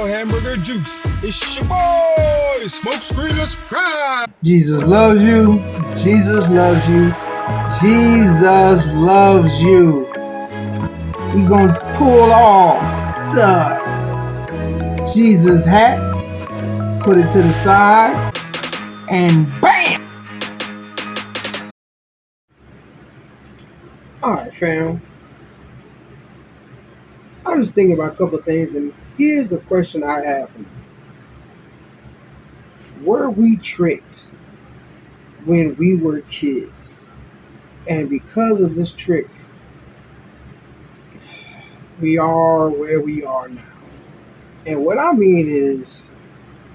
hamburger juice. It's your boy, Smoke Screenless Pride. Jesus loves you. Jesus loves you. Jesus loves you. We gonna pull off the Jesus hat, put it to the side, and bam! Alright, fam. I was thinking about a couple of things, and here's the question I have for you. Were we tricked when we were kids? And because of this trick, we are where we are now. And what I mean is,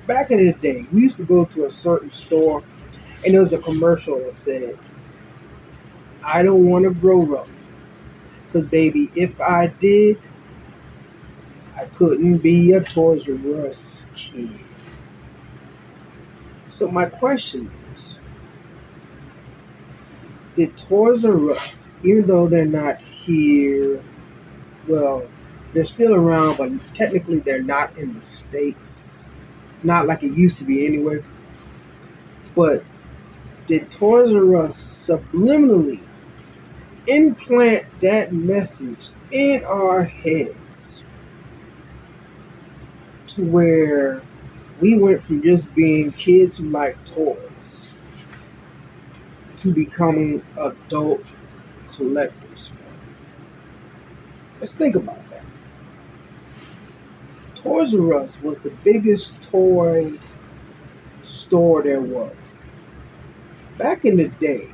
back in the day, we used to go to a certain store, and there was a commercial that said, I don't want to grow up. Because, baby, if I did, I couldn't be a Toys R Us kid. So my question is, did Toys R Us, even though they're not here, well, they're still around, but technically they're not in the States. Not like it used to be anyway. But did Toys R Us subliminally implant that message in our heads to where we went from just being kids who like toys to becoming adult collectors? Let's think about that. Toys R Us was the biggest toy store there was. Back in the day,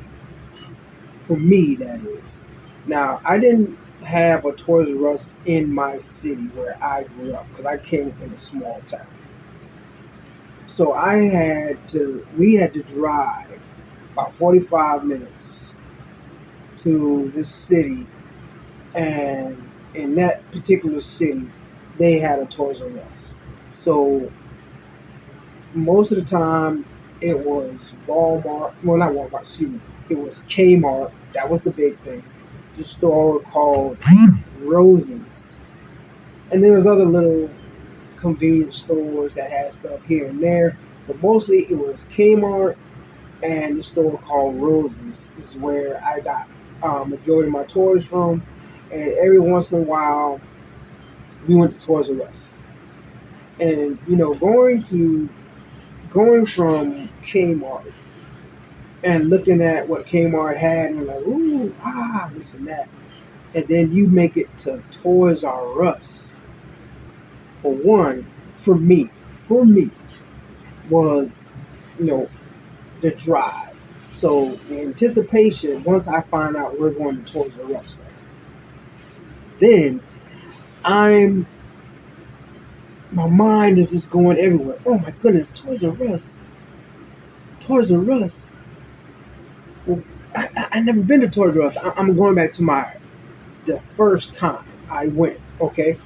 for me that is. Now, I didn't have a Toys R Us in my city where I grew up because I came from a small town. So we had to drive about 45 minutes to this city, and in that particular city, they had a Toys R Us. So most of the time, it was Walmart. Well, not Walmart, excuse me. It was Kmart. That was the big thing. The store called Rosie's. And there was other little convenience stores that had stuff here and there. But mostly it was Kmart and the store called Rosie's. This is where I got majority of my toys from. And every once in a while, we went to Toys R Us. And, going from Kmart and looking at what Kmart had and like, ooh, this and that. And then you make it to Toys R Us. For one, for me, was, the drive. So the anticipation, once I find out we're going to Toys R Us, then my mind is just going everywhere. Oh my goodness, Toys R Us. Toys R Us. Well, I never been to Toys R Us. I'm going back to the first time I went, okay?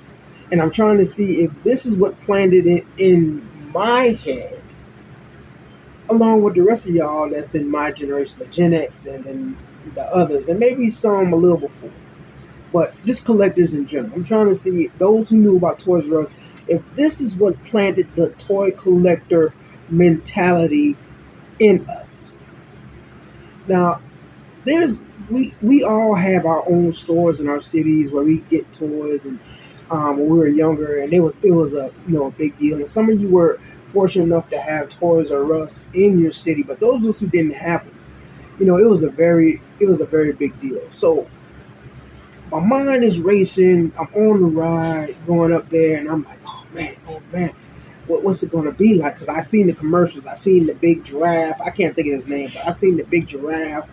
And I'm trying to see if this is what planted it in my head, along with the rest of y'all that's in my generation, the Gen X and then the others, and maybe some a little before. But just collectors in general. I'm trying to see those who knew about Toys R Us, if this is what planted the toy collector mentality in us. Now, we all have our own stores in our cities where we get toys, and when we were younger, and it was a big deal. And some of you were fortunate enough to have Toys R Us in your city, but those of us who didn't have it, it was a very big deal. So my mind is racing. I'm on the ride going up there, and I'm like, oh man, what's it going to be like? Because I seen the commercials. I seen the big giraffe. I can't think of his name, but I seen the big giraffe.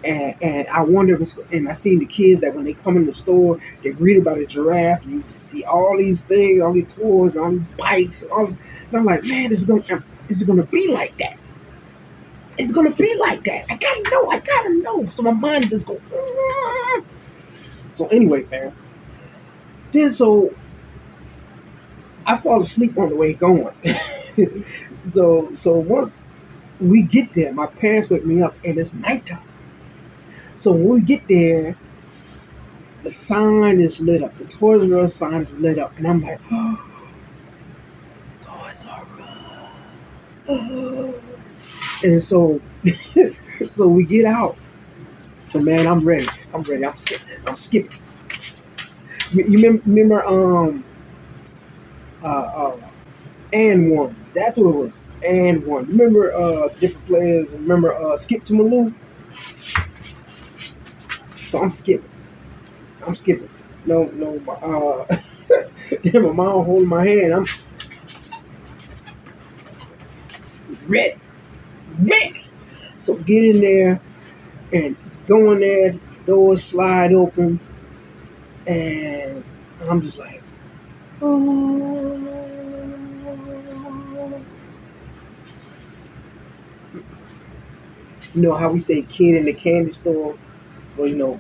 And I wonder and I seen the kids that when they come in the store, they're greeted by the giraffe. And you see all these things, all these toys, all these bikes, and all this. And I'm like, man, is it gonna be like that? It's gonna be like that. I gotta know. So my mind just goes. So anyway, man. Then so I fall asleep on the way going. so once we get there, my parents wake me up, and it's nighttime. So when we get there, the sign is lit up. The Toys R Us sign is lit up. And I'm like, oh, And so, so we get out. And man, I'm ready. I'm ready. I'm skipping. I'm skipping. Remember uh, uh, and one. That's what it was. And one. Remember different players. Remember Skip to Malou. So I'm skipping. I'm skipping. No, no. And my mom holding my hand. I'm ready. Ready. So get in there and go in there. Doors slide open, and I'm just like, oh. You know how we say kid in the candy store? Well, you know,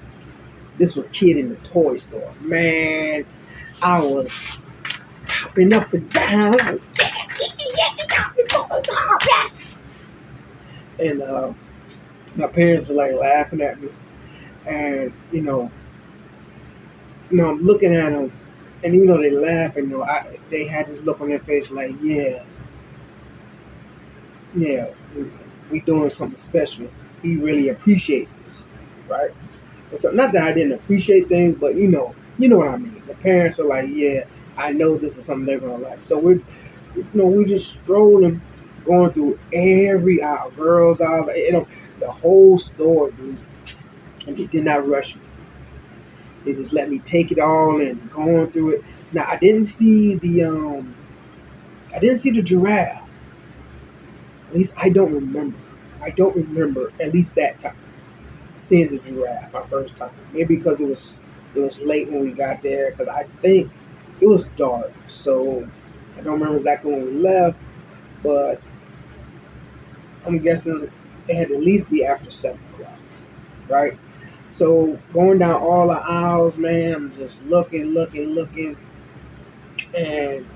this was kid in the toy store. Man, I was hopping up and down. Like, yes. And my parents are like laughing at me. And, I'm looking at them. And even though they laughing, they had this look on their face like, yeah, we doing something special. He really appreciates this, right? And so, not that I didn't appreciate things, but you know what I mean. The parents are like, yeah, I know this is something they're gonna like. So we're just strolling, going through every aisle, girls aisle, the whole store, dude. And they did not rush me. They just let me take it all in, going through it. Now I didn't see the giraffe. At least I don't remember. I don't remember at least that time seeing the giraffe my first time. Maybe because it was late when we got there. Because I think it was dark, so I don't remember exactly when we left. But I'm guessing it had to at least be after 7 o'clock, right? So going down all the aisles, man, I'm just looking, and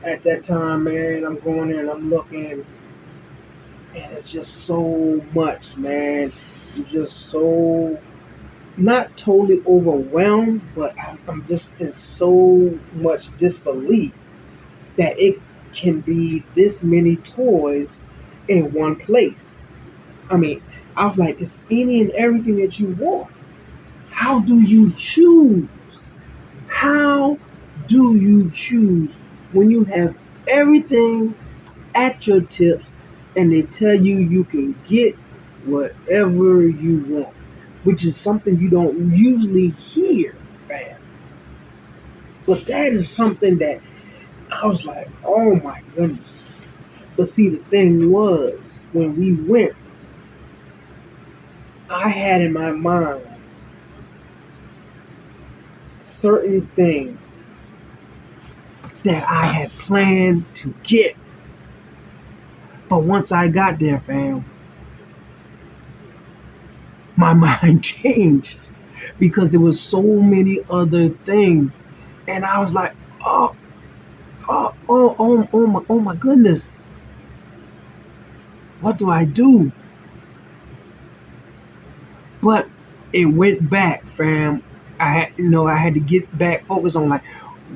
at that time, man, I'm going in and I'm looking. And it's just so much, man. I'm just so not totally overwhelmed, but I'm just in so much disbelief that it can be this many toys in one place. I mean, I was like, it's any and everything that you want. How do you choose? How do you choose when you have everything at your tips and they tell you can get whatever you want, which is something you don't usually hear, man. But that is something that I was like, oh my goodness. But see, the thing was, when we went, I had in my mind certain things that I had planned to get. But once I got there, fam, my mind changed because there was so many other things. And I was like, oh my goodness. What do I do? But it went back, fam. I had to get back focused on like,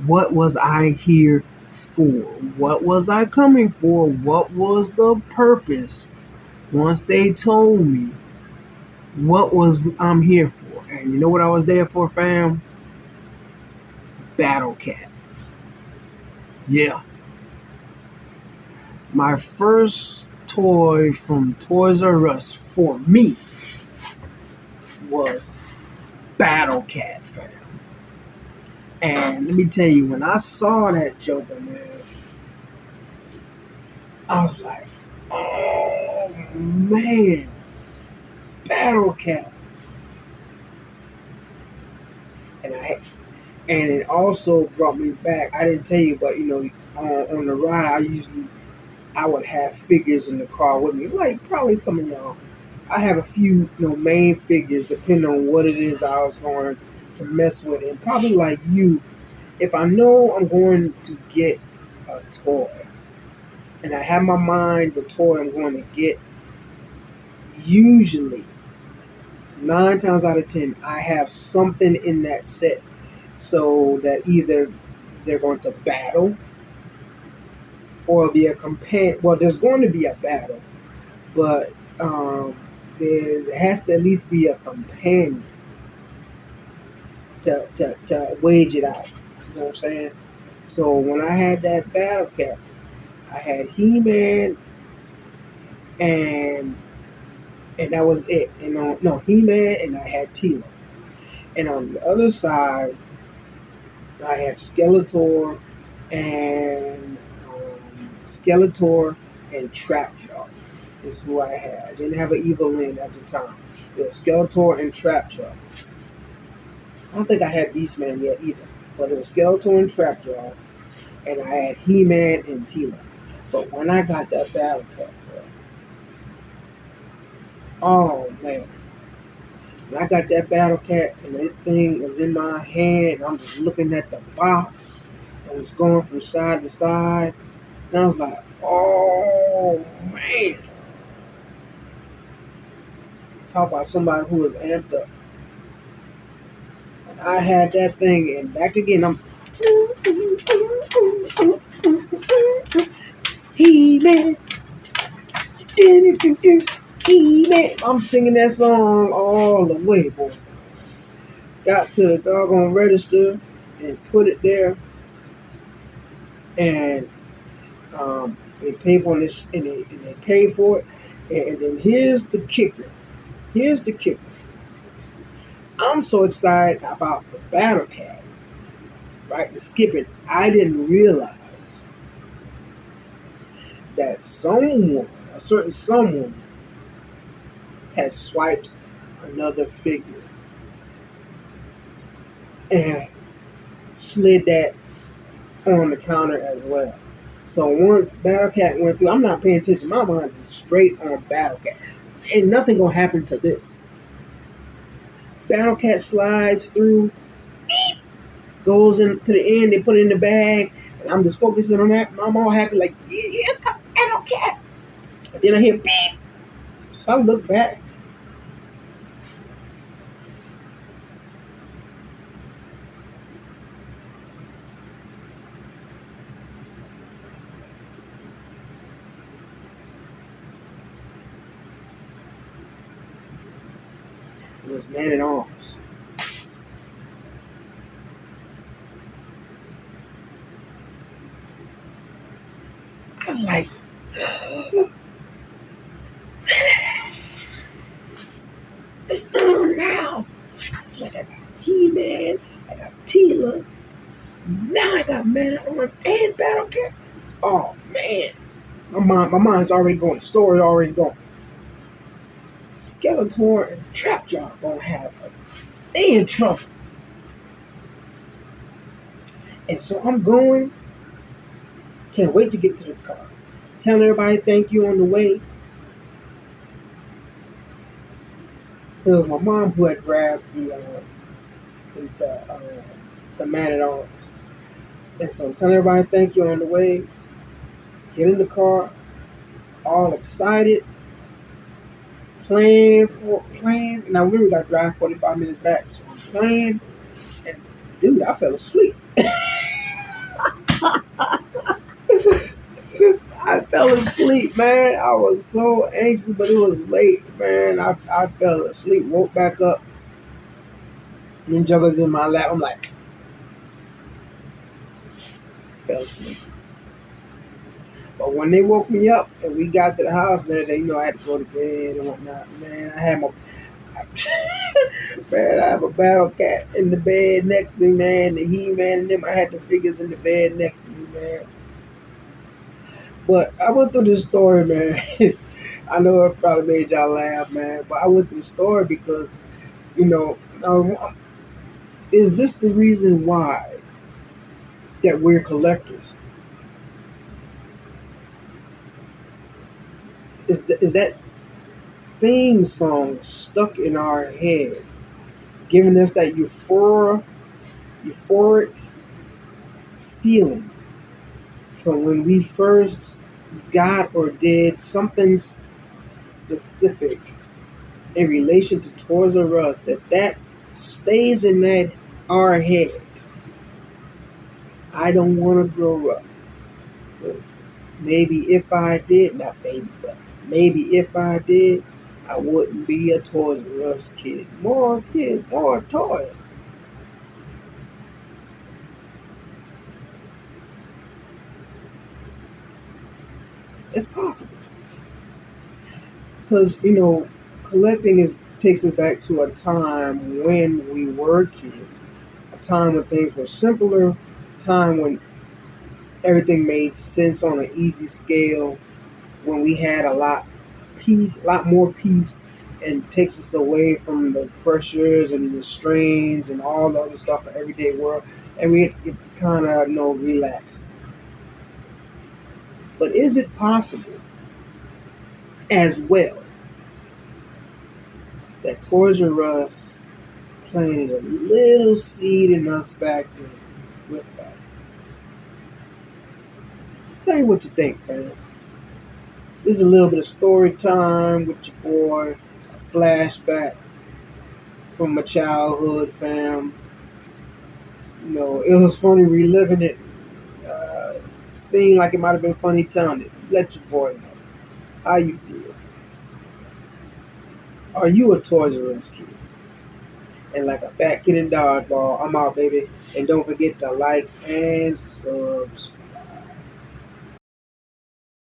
what was I here for? What was I coming for? What was the purpose? Once they told me what was I'm here for, and you know what I was there for, fam? Battle Cat. Yeah. My first toy from Toys R Us for me was Battle Cat, fam. And let me tell you, when I saw that Joker, man, I was like, oh man, Battle Cat. And it also brought me back. I didn't tell you, but on the ride, I would have figures in the car with me, like probably some of y'all. I have a few, main figures depending on what it is I was going to mess with, and probably like you, if I know I'm going to get a toy, and I have in my mind the toy I'm going to get, usually 9 times out of 10, I have something in that set so that either they're going to battle or be a companion. Well, there's going to be a battle, but there has to at least be a companion to wage it out. You know what I'm saying? So when I had that battle cat, I had He-Man and that was it. And on no He-Man and I had Tila. And on the other side, I had and Skeletor and Trapjaw. Is who I had. I didn't have an Evil Lyn at the time. It was Skeletor and Trapjaw. I don't think I had Beastman yet either. But it was Skeletor and Trapjaw, and I had He-Man and Tila. But when I got that battle cat, oh man. When I got that battle cat and that thing was in my hand, and I'm just looking at the box, and it's going from side to side, and I was like, oh man. Talk about somebody who was amped up. And I had that thing, and back again, I'm He-Man. He-Man. I'm singing that song all the way, boy. Got to the doggone register and put it there, and they paid for this, and they paid for it. And then here's the kicker. Here's the kicker. I'm so excited about the battle cat, right? The skipping. I didn't realize that someone, a certain someone, had swiped another figure and slid that on the counter as well. So once Battle Cat went through, I'm not paying attention. My mind is straight on Battle Cat. Ain't nothing gonna happen to this. Battle Cat slides through, beep, goes into the end, they put it in the bag, and I'm just focusing on that. I'm all happy, like, yeah, Battle Cat. And then I hear beep. So I look back. It was Man at Arms. I was like, it's on now. Like, I got He-Man, I got Tila, now I got Man at Arms and Battle Cat. Oh man, my mind's already going. The story's already going. Skeletor and Trapjaw gonna have a they in trouble. And so I'm going. Can't wait to get to the car. Telling everybody thank you on the way. It was my mom who had grabbed the Man at Arms. And so I'm telling everybody thank you on the way. Get in the car, all excited, playing. Now we got to drive 45 minutes back, so I'm playing, and dude, I fell asleep. I fell asleep, man. I was so anxious, but it was late, man. I fell asleep, woke back up, and juggers in my lap. I'm like, fell asleep. But when they woke me up and we got to the house and everything, I had to go to bed and whatnot. Man, I have a Battle Cat in the bed next to me, man. The He-Man and them, I had the figures in the bed next to me, man. But I went through this story, man. I know it probably made y'all laugh, man. But I went through the story because, is this the reason why that we're collectors? Is that theme song stuck in our head, giving us that euphoric feeling from when we first got or did something specific in relation to Toys R Us, that stays in our head. I don't want to grow up. Maybe if I did, not maybe, but maybe if I did, I wouldn't be a Toys R Us kid. More kids, more toys. It's possible. Because, collecting takes us back to a time when we were kids. A time when things were simpler, a time when everything made sense on an easy scale, when we had a lot more peace, and takes us away from the pressures and the strains and all the other stuff of everyday world, and we get kind of relaxed. But is it possible as well that Toys R Us planted a little seed in us back then with that? Tell me what you think, fam. This is a little bit of story time with your boy, a flashback from my childhood, fam. It was funny reliving it. Uh, Seemed like it might have been funny telling it. Let your boy know how you feel. Are you a Toys R Us kid? And like a fat kid in dodgeball, I'm out, baby. And don't forget to like and subscribe.